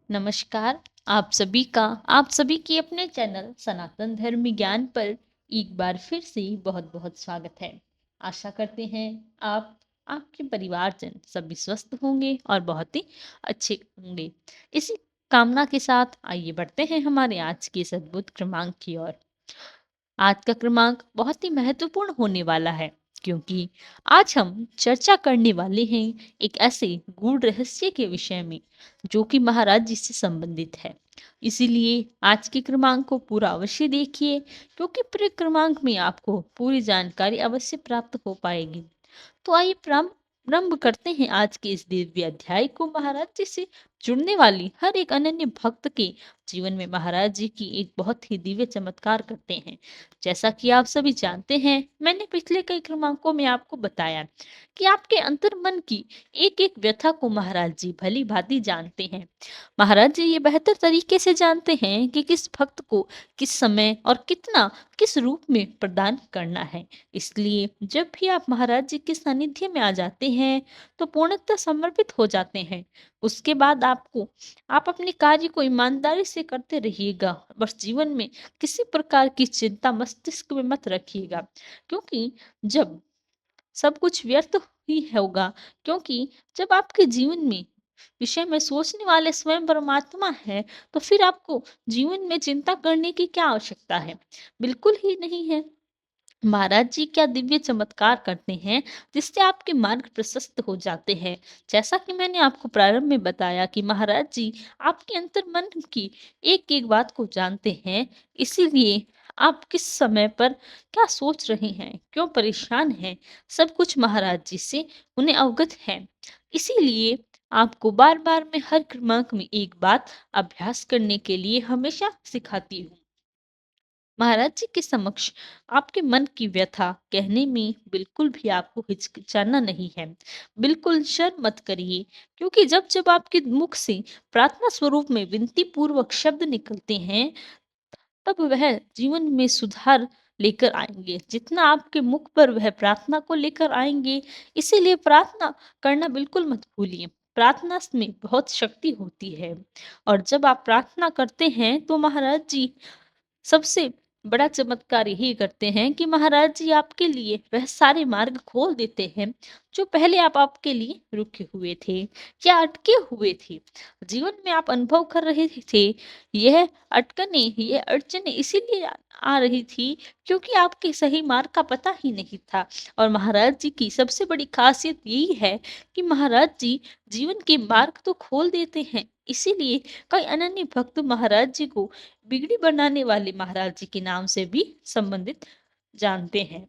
नमस्कार। आप सभी की अपने चैनल सनातन धर्म ज्ञान पर एक बार फिर से बहुत बहुत स्वागत है। आशा करते हैं आप आपके परिवारजन सभी स्वस्थ होंगे और बहुत ही अच्छे होंगे। इसी कामना के साथ आइए बढ़ते हैं हमारे आज के इस अद्भुत क्रमांक की ओर। आज का क्रमांक बहुत ही महत्वपूर्ण होने वाला है, क्योंकि आज हम चर्चा करने वाले हैं एक ऐसे गूढ़ रहस्य के विषय में जो कि महाराज जी से संबंधित है। इसीलिए आज के क्रमांक को पूरा अवश्य देखिए, क्योंकि पूरे क्रमांक में आपको पूरी जानकारी अवश्य प्राप्त हो पाएगी। तो आइए प्रारंभ करते हैं आज के इस दिव्य अध्याय को। महाराज जी से जुड़ने वाली हर एक अनन्य भक्त के जीवन में महाराज जी की एक बहुत ही दिव्य चमत्कार करते हैं। जैसा कि आप सभी जानते हैं, मैंने पिछले कई क्रमांकों में आपको बताया कि आपके अंतर मन की एक एक व्यथा को महाराज जी भली भांति जानते हैं। महाराज जी ये बेहतर तरीके से जानते हैं कि किस भक्त को किस समय और कितना किस रूप में प्रदान करना है। इसलिए जब भी आप महाराज जी के सानिध्य में आ जाते हैं तो पूर्णतः समर्पित हो जाते हैं। उसके बाद आप अपने कार्य को ईमानदारी से करते रहिएगा। बस जीवन में किसी प्रकार की चिंता मस्तिष्क में मत रखिएगा, क्योंकि जब सब कुछ व्यर्थ ही होगा, क्योंकि जब आपके जीवन में विषय में सोचने वाले स्वयं परमात्मा है, तो फिर आपको जीवन में चिंता करने की क्या आवश्यकता है? बिल्कुल ही नहीं है। महाराज जी क्या दिव्य चमत्कार करते हैं जिससे आपके मार्ग प्रशस्त हो जाते हैं। जैसा कि मैंने आपको प्रारंभ में बताया कि महाराज जी आपके अंतर मन की एक एक बात को जानते हैं। इसीलिए आप किस समय पर क्या सोच रहे हैं, क्यों परेशान हैं, सब कुछ महाराज जी से उन्हें अवगत है। इसीलिए आपको बार बार मैं हर क्रमांक में एक बात अभ्यास करने के लिए हमेशा सिखाती हूँ। महाराज जी के समक्ष आपके मन की व्यथा कहने में बिल्कुल भी आपको हिचकिचाना नहीं है। बिल्कुल शर्म मत करिए, क्योंकि जब जब आपके मुख से प्रार्थना स्वरूप में विनती पूर्वक शब्द निकलते हैं, तब वह जीवन में सुधार लेकर आएंगे। जितना आपके मुख पर वह प्रार्थना को लेकर आएंगे, इसीलिए प्रार्थना करना बिल्कुल मत भूलिए। प्रार्थना में बहुत शक्ति होती है, और जब आप प्रार्थना करते हैं तो महाराज जी सबसे बड़ा चमत्कार यही करते हैं कि महाराज जी आपके लिए वह सारे मार्ग खोल देते हैं जो पहले आप आपके लिए रुके हुए थे या अटके हुए थे। जीवन में आप अनुभव कर रहे थे, यह अटकने, यह अड़चने इसीलिए आ रही थी क्योंकि आपके सही मार्ग का पता ही नहीं था। और महाराज जी की सबसे बड़ी खासियत यही है कि महाराज जी जीवन के मार्ग तो खोल देते हैं। इसीलिए कई अनन्य भक्त महाराज जी को बिगड़ी बनाने वाले महाराज जी के नाम से भी संबंधित जानते हैं।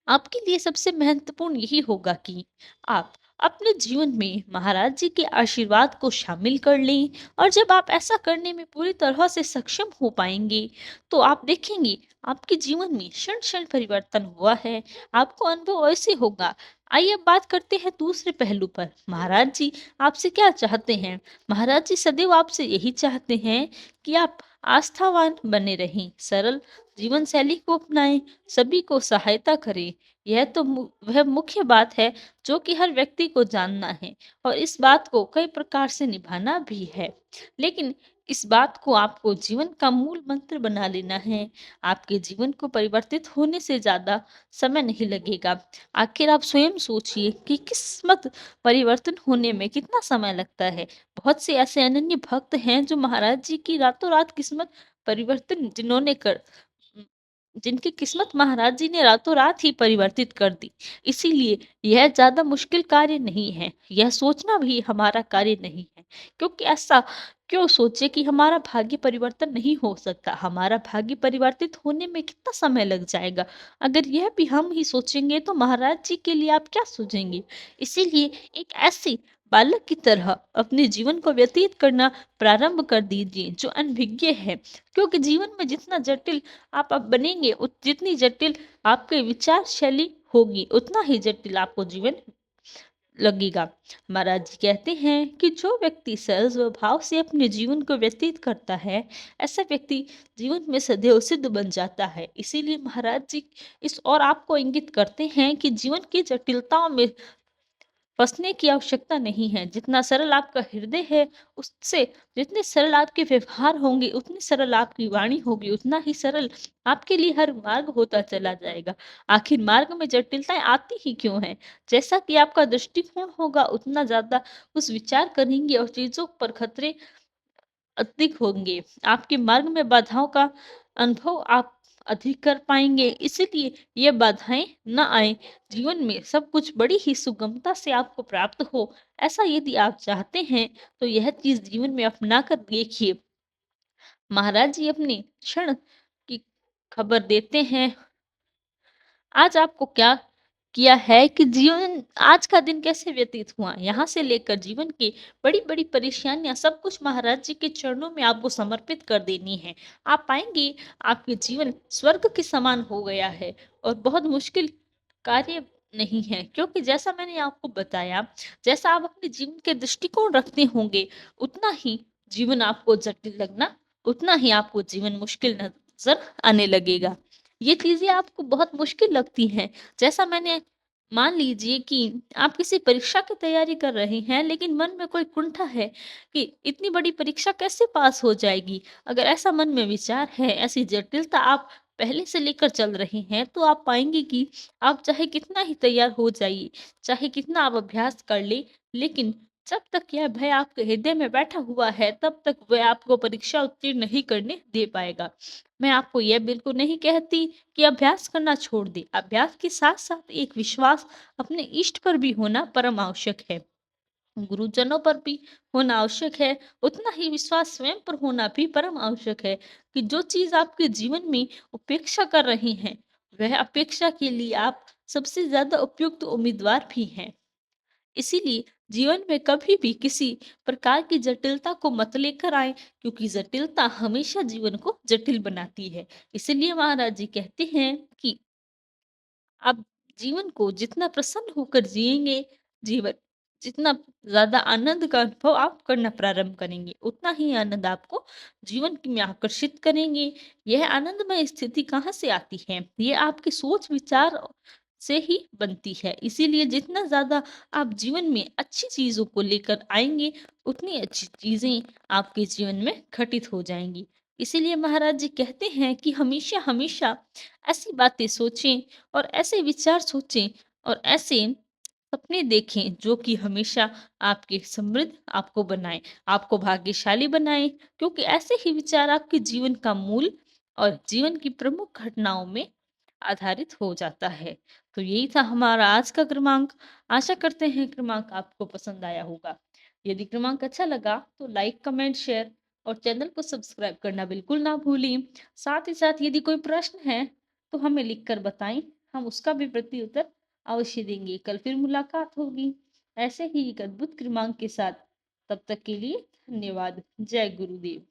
आपके लिए सबसे महत्वपूर्ण यही होगा कि आप अपने जीवन में महाराज जी के आशीर्वाद को शामिल कर लें। और जब आप ऐसा करने में पूरी तरह से सक्षम हो पाएंगे, तो आप देखेंगे आपके जीवन में क्षण क्षण परिवर्तन हुआ है। आपको अनुभव ऐसे होगा। आइए अब बात करते हैं दूसरे पहलू पर। महाराज जी आपसे क्या चाहते हैं? महाराज जी सदैव आपसे यही चाहते हैं कि आप आस्थावान बने रहें, सरल जीवन शैली को अपनाएं, सभी को सहायता करें। यह तो वह मुख्य बात है जो कि हर व्यक्ति को जानना है, और इस बात को कई प्रकार से निभाना भी है। लेकिन इस बात को आपको जीवन का मूल मंत्र बना लेना है। आपके जीवन को परिवर्तित होने से ज्यादा समय नहीं लगेगा। आखिर आप स्वयं सोचिए कि किस्मत परिवर्तन होने में कितना समय लगता है। बहुत से ऐसे अनन्य भक्त हैं जो महाराज जी की रातों रात किस्मत परिवर्तन जिन्होंने कर उम, जिनकी किस्मत महाराज जी ने रातों रात ही परिवर्तित कर दी। इसीलिए यह ज़्यादा मुश्किल कार्य नहीं है, यह सोचना भी हमारा कार्य नहीं है। क्योंकि ऐसा क्यों सोचे कि हमारा भाग्य परिवर्तन नहीं हो सकता? हमारा भाग्य परिवर्तित होने में कितना समय लग जाएगा? अगर यह भी हम ही सोचेंगे तो महाराज जी के लिए आप क्या सोचेंगे? इसीलिए एक ऐसे बालक की तरह अपने जीवन को व्यतीत करना प्रारंभ कर दीजिए जो अनभिज्ञ है। क्योंकि जीवन में जितना जटिल आप अब बनेंगे, जितनी जटिल आपकी विचार शैली होगी, उतना ही जटिल आपको जीवन लगेगा। महाराज जी कहते हैं कि जो व्यक्ति सरल स्वभाव से अपने जीवन को व्यतीत करता है, ऐसा व्यक्ति जीवन में सदैव सिद्ध बन जाता है। इसीलिए महाराज जी इस और आपको इंगित करते हैं कि जीवन की जटिलताओं में फँसने की आवश्यकता नहीं है। जितना सरल आपका हृदय है, उससे जितने सरल आपके व्यवहार होंगे, उतनी सरल आपकी वाणी होगी, उतना ही सरल आपके लिए हर मार्ग होता चला जाएगा। आखिर मार्ग में जटिलताएँ आती ही क्यों हैं? जैसा कि आपका दृष्टिकोण होगा, उतना ज़्यादा उस विचार करेंगे और चीज़ों पर खतरे अधिक होंगे। आपके मार्ग में बाधाओं का अनुभव आप अधिक कर पाएँगे। इसीलिए ये बाधाएँ ना आएँ, जीवन में सब कुछ बड़ी ही सुगमता से आपको प्राप्त हो। ऐसा यदि आप चाहते हैं, तो यह चीज़ जीवन में अपना कर देखिए। महाराज जी अपने क्षण की खबर देते हैं, आज आपको क्या किया है कि जीवन आज का दिन कैसे व्यतीत हुआ? यहाँ से लेकर जीवन की बड़ी-बड़ी परेशानियाँ सब कुछ महाराज जी के चरणों में आपको समर्पित कर देनी है। आप पाएँगे आपके जीवन स्वर्ग के समान हो गया है और बहुत मुश्किल कार्य नहीं है, क्योंकि जैसा मैंने आपको बताया, जैसा आप अपने जीवन के दृष्टिकोण रखते होंगे, उतना ही जीवन आपको जटिल लगना, उतना ही आपको जीवन मुश्किल नज़र आने लगेगा। ये चीज़ें आपको बहुत मुश्किल लगती हैं। जैसा मैंने मान लीजिए कि आप किसी परीक्षा की तैयारी कर रहे हैं, लेकिन मन में कोई कुंठा है कि इतनी बड़ी परीक्षा कैसे पास हो जाएगी? अगर ऐसा मन में विचार है, ऐसी जटिलता आप पहले से लेकर चल रहे हैं, तो आप पाएँगे कि आप चाहे कितना ही तैयार हो जाइए, चाहे कितना आप अभ्यास कर लें, लेकिन जब तक यह भय आपके हृदय में बैठा हुआ है, तब तक वह आपको परीक्षा उत्तीर्ण नहीं करने दे पाएगा। मैं आपको यह बिल्कुल नहीं कहती कि अभ्यास करना छोड़ दें। अभ्यास के साथ-साथ एक विश्वास अपने इष्ट पर भी होना परम आवश्यक है। गुरुजनों पर भी होना आवश्यक है, उतना ही विश्वास स्वयं पर होना भी परम आवश्यक है कि जो चीज़ आपके जीवन में उपेक्षा कर रही हैं, वह अपेक्षा के लिए आप सबसे ज़्यादा उपयुक्त उम्मीदवार भी हैं। इसीलिए जीवन में कभी भी किसी प्रकार की जटिलता को मत लेकर आए, क्योंकि जटिलता हमेशा जीवन को जटिल बनाती है। इसीलिए महाराज जी कहते हैं कि आप जीवन को जितना प्रसन्न होकर जिएंगे, जीवन जितना ज्यादा आनंद का अनुभव आप करना प्रारंभ करेंगे, उतना ही आनंद आपको जीवन में आकर्षित करेंगे। यह आनंदमय स्थिति कहाँ से आती है? ये आपके सोच विचार से ही बनती है। इसीलिए जितना ज्यादा आप जीवन में अच्छी चीजों को लेकर आएंगे, उतनी अच्छी चीजें आपके जीवन में घटित हो जाएंगी। इसीलिए महाराज जी कहते हैं कि हमेशा हमेशा ऐसी बातें सोचें और ऐसे विचार सोचें और ऐसे सपने देखें जो कि हमेशा आपके समृद्ध आपको बनाए, आपको भाग्यशाली बनाए, क्योंकि ऐसे ही विचार आपके जीवन का मूल और जीवन की प्रमुख घटनाओं में आधारित हो जाता है। तो यही था हमारा आज का क्रमांक। आशा करते हैं क्रमांक आपको पसंद आया होगा। यदि क्रमांक अच्छा लगा तो लाइक, कमेंट, शेयर और चैनल को सब्सक्राइब करना बिल्कुल ना भूलें। साथ ही साथ यदि कोई प्रश्न है तो हमें लिखकर बताएं, हम उसका भी प्रत्युत्तर अवश्य देंगे। कल फिर मुलाकात होगी ऐसे ही एक अद्भुत क्रमांक के साथ। तब तक के लिए धन्यवाद। जय गुरुदेव।